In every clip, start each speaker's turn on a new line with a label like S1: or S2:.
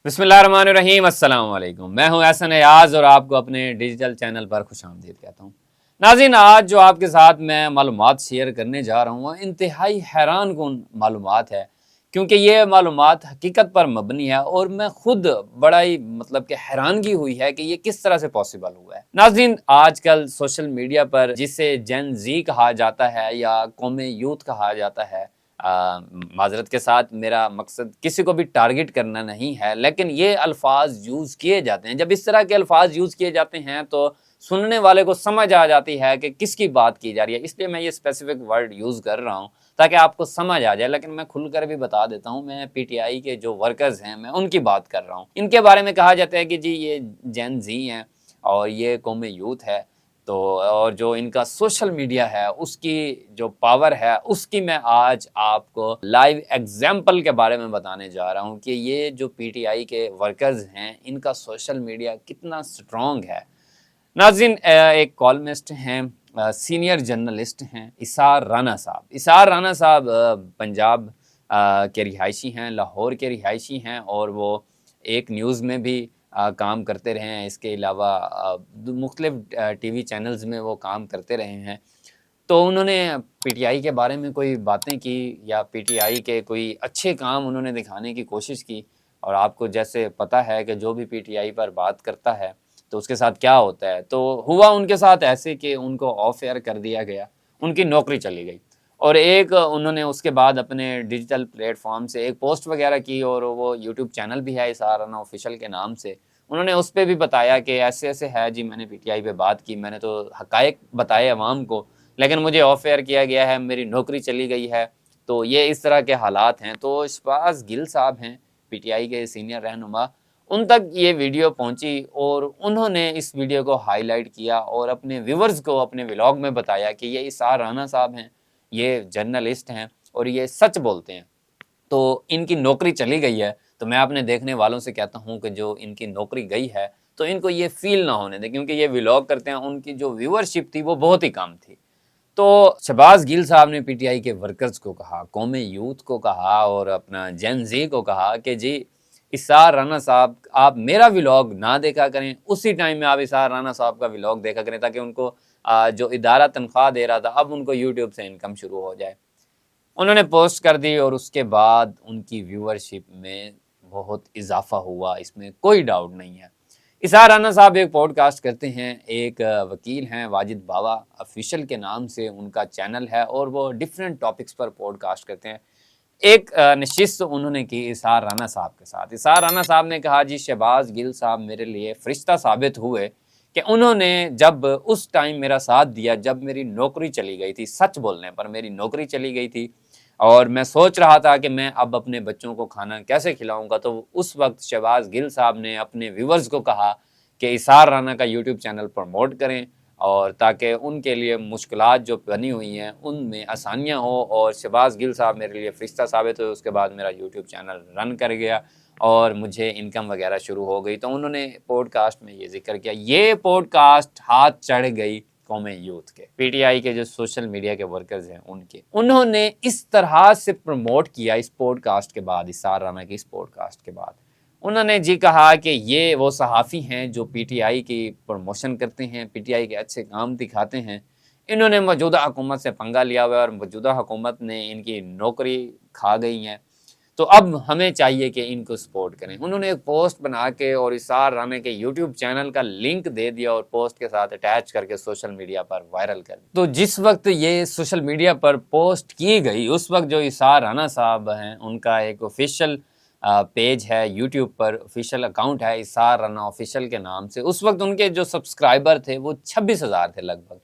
S1: बिस्मिल्लाहिर्रहमानिर्रहीम अस्सलाम वालेकुम। मैं हूं एहसन एयाज और आपको अपने डिजिटल चैनल पर खुशामदीद कहता हूं। नाज़रीन, आज जो आपके साथ मैं मालूमात शेयर करने जा रहा हूं इंतहाई हैरान कुन मालूमात है, क्योंकि ये मालूमात हकीकत पर मबनी है और मैं खुद बड़ा ही मतलब कि हैरानगी हुई है कि ये किस तरह से पॉसिबल हुआ है। नाज़रीन, आजकल सोशल मीडिया पर जिसे जेन जी कहा जाता है या कौम यूथ कहा जाता है, माजरत के साथ मेरा मकसद किसी को भी टारगेट करना नहीं है, लेकिन ये अल्फाज यूज़ किए जाते हैं। जब इस तरह के अल्फाज यूज़ किए जाते हैं तो सुनने वाले को समझ आ जाती है कि किसकी बात की जा रही है, इसलिए मैं ये स्पेसिफिक वर्ड यूज़ कर रहा हूँ ताकि आपको समझ आ जाए। लेकिन मैं खुलकर भी बता देता हूँ, मैं पीटीआई के जो वर्कर्स हैं मैं उनकी बात कर रहा हूँ। इनके बारे में कहा जाता है कि जी ये जेन जी हैं और ये कौम यूथ है। तो और जो इनका सोशल मीडिया है उसकी जो पावर है उसकी मैं आज आपको लाइव एग्जाम्पल के बारे में बताने जा रहा हूँ कि ये जो पीटीआई के वर्कर्स हैं इनका सोशल मीडिया कितना स्ट्रॉन्ग है। नाज़रीन, एक कॉलमिस्ट हैं, सीनियर जर्नलिस्ट हैं इसार राना साहब। इसार राना साहब पंजाब के रिहायशी हैं, लाहौर के रिहायशी हैं और वो एक न्यूज़ में भी काम करते रहे हैं। इसके अलावा मुख्तलिफ टीवी चैनल्स में वो काम करते रहे हैं। तो उन्होंने पीटीआई के बारे में कोई बातें की या पीटीआई के कोई अच्छे काम उन्होंने दिखाने की कोशिश की। और आपको जैसे पता है कि जो भी पीटीआई पर बात करता है तो उसके साथ क्या होता है, तो हुआ उनके साथ ऐसे कि उनको ऑफ एयर कर दिया गया, उनकी नौकरी चली गई। और एक उन्होंने उसके बाद अपने डिजिटल प्लेटफॉर्म से एक पोस्ट वगैरह की और वो यूट्यूब चैनल भी है इसार राना ऑफिशियल के नाम से। उन्होंने उस पर भी बताया कि ऐसे ऐसे है जी, मैंने पीटीआई पे बात की, मैंने तो हकायक बताए अवाम को, लेकिन मुझे ऑफ एयर किया गया है, मेरी नौकरी चली गई है। तो ये इस तरह के हालात हैं। तो शहबाज गिल साहब हैं पीटीआई के सीनियर रहनुमा, उन तक ये वीडियो पहुंची और उन्होंने इस वीडियो को हाईलाइट किया और अपने व्यूवर्स को अपने व्लॉग में बताया कि ये इसार राना साहब हैं, ये जर्नलिस्ट हैं और ये सच बोलते हैं। तो इनकी नौकरी चली गई है। तो मैं अपने देखने वालों से कहता हूं कि जो इनकी नौकरी गई है तो इनको ये फील ना होने दें, क्योंकि ये व्लॉग करते हैं, उनकी जो व्यूअरशिप थी वो बहुत ही कम थी। तो शहबाज गिल साहब ने पीटीआई के वर्कर्स को कहा, कौम यूथ को कहा और अपना जेन जी को कहा कि जी इसार राना साहब आप मेरा व्लॉग ना देखा करें, उसी टाइम में आप इसार राना साहब का व्लॉग देखा करें ताकि उनको जो इदारा तनख्वाह दे रहा था अब उनको यूट्यूब से इनकम शुरू हो जाए। उन्होंने पोस्ट कर दी और उसके बाद उनकी व्यूअरशिप में बहुत इजाफा हुआ, इसमें कोई डाउट नहीं है। इसार राना साहब एक पॉडकास्ट करते हैं, एक वकील हैं वाजिद बावा ऑफिशियल के नाम से उनका चैनल है और वो डिफरेंट टॉपिक्स पर पॉडकास्ट करते हैं। एक नशिस्त उन्होंने की इसार राना साहब के साथ। इसार राना साहब ने कहा जी शहबाज गिल साहब मेरे लिए फरिश्ता साबित हुए कि उन्होंने जब उस टाइम मेरा साथ दिया जब मेरी नौकरी चली गई थी, सच बोलने पर मेरी नौकरी चली गई थी और मैं सोच रहा था कि मैं अब अपने बच्चों को खाना कैसे खिलाऊंगा। तो उस वक्त शहबाज गिल साहब ने अपने व्यूवर्स को कहा कि इसार राना का यूट्यूब चैनल प्रमोट करें और ताकि उनके लिए मुश्किलात जो बनी हुई हैं उनमें आसानियां हो। और शहबाज गिल साहब मेरे लिए फरिश्ता साबित हुए। उसके बाद मेरा यूट्यूब चैनल रन कर गया और मुझे इनकम वगैरह शुरू हो गई। तो उन्होंने पॉडकास्ट में ये जिक्र किया। ये पॉडकास्ट हाथ चढ़ गई कौम यूथ के, पीटीआई के जो सोशल मीडिया के वर्कर्स हैं उनके। उन्होंने इस तरह से प्रमोट किया इस पॉडकास्ट के बाद, इसार राना के इस पॉडकास्ट के बाद उन्होंने जी कहा कि ये वो सहाफ़ी हैं जो पीटीआई की प्रमोशन करते हैं, पीटीआई के अच्छे काम दिखाते हैं। इन्होंने मौजूदा हुकूमत से पंगा लिया हुआ है और मौजूदा हुकूमत ने इनकी नौकरी खा गई है, तो अब हमें चाहिए कि इनको सपोर्ट करें। उन्होंने एक पोस्ट बना के और इसार राना के यूट्यूब चैनल का लिंक दे दिया और पोस्ट के साथ अटैच करके सोशल मीडिया पर वायरल कर दिया। तो जिस वक्त ये सोशल मीडिया पर पोस्ट की गई उस वक्त जो इसार राना साहब हैं उनका एक ऑफिशियल पेज है यूट्यूब पर, ऑफिशियल अकाउंट है इसार राना ऑफिशियल के नाम से, उस वक्त उनके जो सब्सक्राइबर थे वो 26,000 थे लगभग।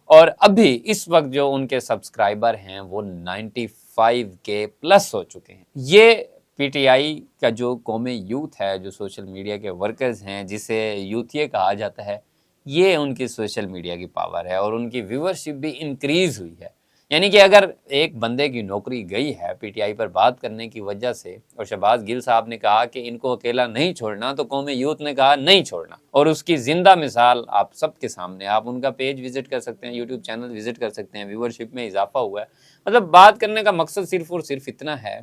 S1: और अभी इस वक्त जो उनके सब्सक्राइबर हैं वो 95 के प्लस हो चुके हैं। ये पीटीआई का जो कौमी यूथ है, जो सोशल मीडिया के वर्कर्स हैं, जिसे यूथिये कहा जाता है, ये उनकी सोशल मीडिया की पावर है और उनकी व्यूअरशिप भी इंक्रीज हुई है। यानी कि अगर एक बंदे की नौकरी गई है पीटीआई पर बात करने की वजह से और शहबाज गिल साहब ने कहा कि इनको अकेला नहीं छोड़ना, तो कौमी यूथ ने कहा नहीं छोड़ना। और उसकी जिंदा मिसाल आप सबके सामने, आप उनका पेज विजिट कर सकते हैं, यूट्यूब चैनल विजिट कर सकते हैं, व्यूअरशिप में इजाफा हुआ है। मतलब बात करने का मकसद सिर्फ और सिर्फ इतना है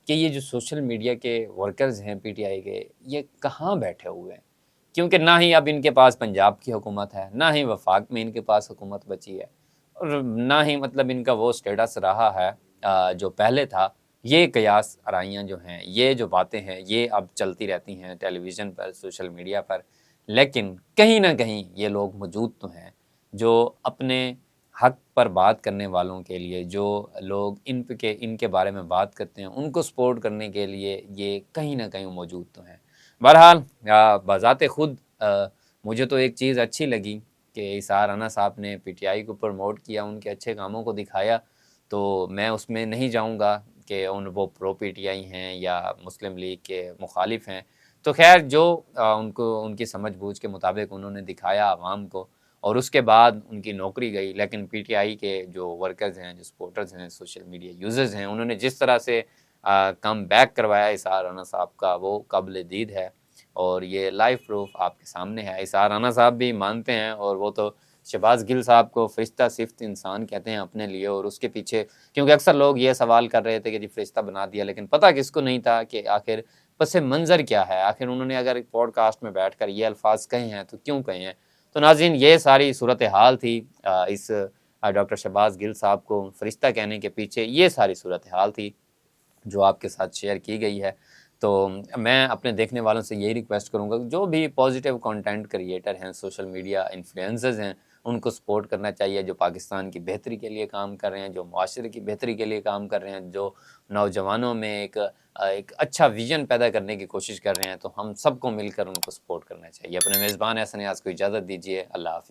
S1: कि ये जो सोशल मीडिया के वर्कर्स हैं पीटीआई के, ये कहाँ बैठे हुए हैं, क्योंकि ना ही अब इनके पास पंजाब की हुकूमत है, ना ही वफाक में इनके पास हुकूमत बची है, और ना ही मतलब इनका वो स्टेटस रहा है जो पहले था। ये कयास आराइयाँ जो हैं, ये जो बातें हैं, ये अब चलती रहती हैं टेलीविज़न पर, सोशल मीडिया पर, लेकिन कहीं ना कहीं ये लोग मौजूद तो हैं जो अपने हक पर बात करने वालों के लिए, जो लोग इनके बारे में बात करते हैं, उनको सपोर्ट करने के लिए ये कहीं ना कहीं मौजूद तो हैं। बहरहाल बज़ाते खुद मुझे तो एक चीज़ अच्छी लगी कि इसार राना साहब ने पीटीआई को प्रमोट किया, उनके अच्छे कामों को दिखाया, तो मैं उसमें नहीं जाऊंगा कि वो प्रो पीटीआई हैं या मुस्लिम लीग के मुखालिफ हैं। तो खैर जो उनको उनकी समझ बूझ के मुताबिक उन्होंने दिखाया आवाम को, और उसके बाद उनकी नौकरी गई। लेकिन पीटीआई के जो वर्कर्स हैं, जो सपोर्टर्स हैं, सोशल मीडिया यूज़र्स हैं, उन्होंने जिस तरह से कम बैक करवाया इसार राना साहब का, वो काबिल दीद है, और ये लाइव प्रूफ आपके सामने है। इसार राना साहब भी मानते हैं, और वो तो शहबाज गिल साहब को फरिश्ता सिफ्त इंसान कहते हैं अपने लिए, और उसके पीछे, क्योंकि अक्सर लोग ये सवाल कर रहे थे कि जी फरिश्ता बना दिया, लेकिन पता किसको नहीं था कि आखिर पस मंज़र क्या है। आखिर उन्होंने अगर एक पॉडकास्ट में बैठ कर ये अल्फाज कहे हैं तो क्यों कहे हैं। तो नाज़रीन, ये सारी सूरत हाल थी इस डॉक्टर शहबाज गिल साहब को फरिश्ता कहने के पीछे, ये सारी सूरत हाल थी जो आपके साथ शेयर की गई है। तो मैं अपने देखने वालों से यही रिक्वेस्ट करूंगा, जो भी पॉजिटिव कंटेंट क्रिएटर हैं, सोशल मीडिया इन्फ्लुएंसर्स हैं, उनको सपोर्ट करना चाहिए, जो पाकिस्तान की बेहतरी के लिए काम कर रहे हैं, जो मुआशरे की बेहतरी के लिए काम कर रहे हैं, जो नौजवानों में एक अच्छा विजन पैदा करने की कोशिश कर रहे हैं। तो हम सबको मिलकर उनको सपोर्ट करना चाहिए। अपने मेज़बान एहसन नियाज़ को इजाज़त दीजिए। अल्लाह हाफ़िज़।